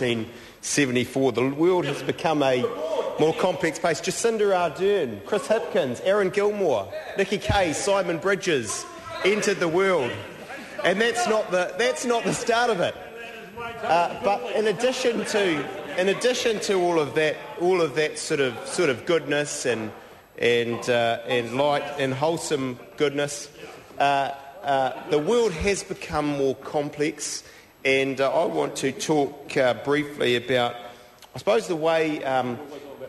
1974. The world has become a more complex place. Jacinda Ardern, Chris Hipkins, Aaron Gilmore, Nikki Kay, Simon Bridges entered the world, and that's not the start of it. But in addition to all of that sort of goodness and light and wholesome goodness, the world has become more complex, and I want to talk briefly about, I suppose, the way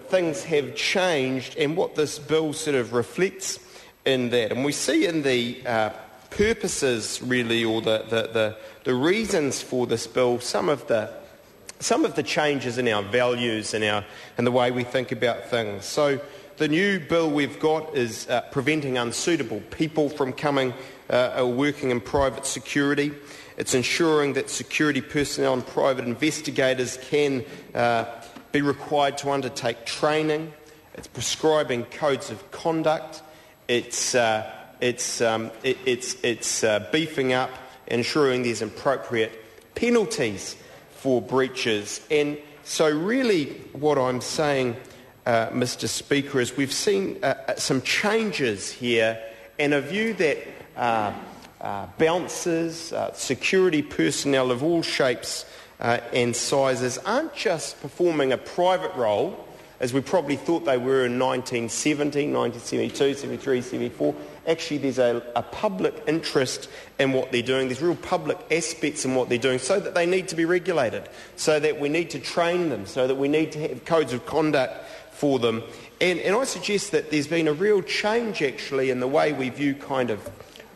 things have changed and what this bill sort of reflects in that. And we see in the purposes, really, or the reasons for this bill, some of the changes in our values and the way we think about things. So the new bill we've got is preventing unsuitable people from coming or working in private security. It's ensuring that security personnel and private investigators can be required to undertake training. It's prescribing codes of conduct. It's beefing up, ensuring there's appropriate penalties for breaches. And so really what I'm saying, Mr. Speaker, is we've seen some changes here, and a view that bouncers, security personnel of all shapes and sizes aren't just performing a private role, as we probably thought they were in 1970, 1972, 73, 74. Actually, there's a public interest in what they're doing. There's real public aspects in what they're doing, so that they need to be regulated, so that we need to train them, so that we need to have codes of conduct for them. And I suggest that there's been a real change, actually, in the way we view kind of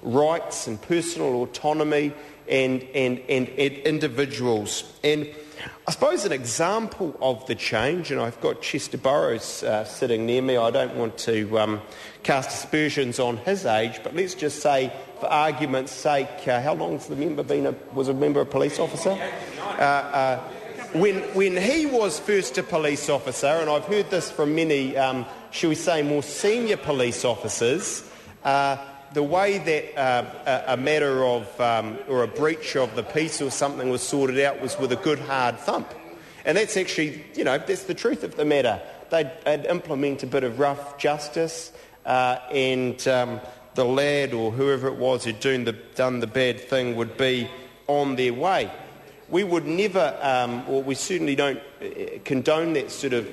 rights and personal autonomy and individuals. And I suppose an example of the change, and I've got Chester Burrows sitting near me. I don't want to cast aspersions on his age, but let's just say, for argument's sake, how long has the member was a member a police officer? When he was first a police officer, and I've heard this from many, shall we say, more senior police officers, the way that a matter of or a breach of the peace or something was sorted out was with a good hard thump. And that's actually, that's the truth of the matter. They'd implement a bit of rough justice, and the lad or whoever it was who'd done the bad thing would be on their way. We would never, or we certainly don't condone that sort of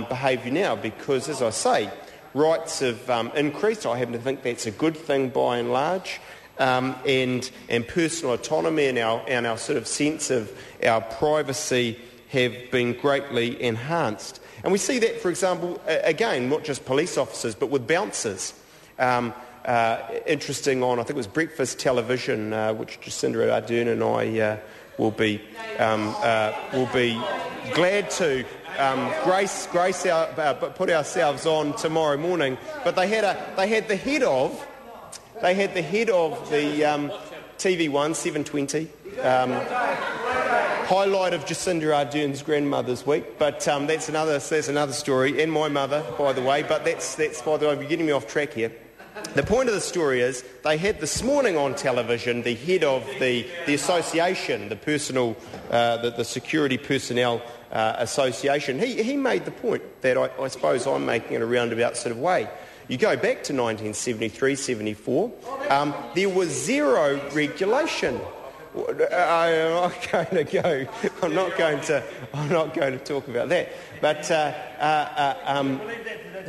behaviour now, because, as I say, rights have increased. I happen to think that's a good thing by and large, and personal autonomy and our sort of sense of our privacy have been greatly enhanced. And we see that, for example, again, not just police officers, but with bouncers. Interesting on, I think it was Breakfast Television, which Jacinda Ardern and I will be glad to put ourselves on tomorrow morning. But they had the head of the TV1 720 highlight of Jacinda Ardern's grandmother's week. But that's another story, and my mother, by the way. But that's by the way, you're getting me off track here. The point of the story is they had this morning on television the head of the association, the Security Personnel Association. He made the point that I suppose I'm making in a roundabout sort of way. You go back to 1973, 74, there was zero regulation. I'm not going to talk about that. But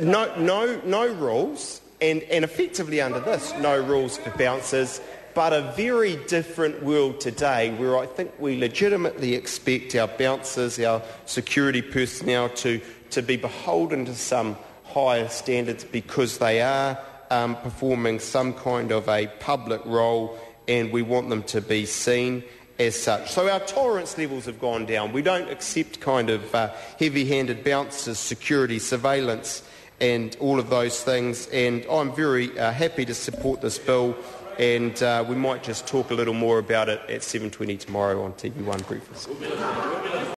no rules. And effectively under this, no rules for bouncers, but a very different world today where I think we legitimately expect our bouncers, our security personnel to be beholden to some higher standards, because they are performing some kind of a public role, and we want them to be seen as such. So our tolerance levels have gone down. We don't accept kind of heavy-handed bouncers, security, surveillance, and all of those things, and I'm very happy to support this bill, and we might just talk a little more about it at 7:20 tomorrow on TV1 Breakfast.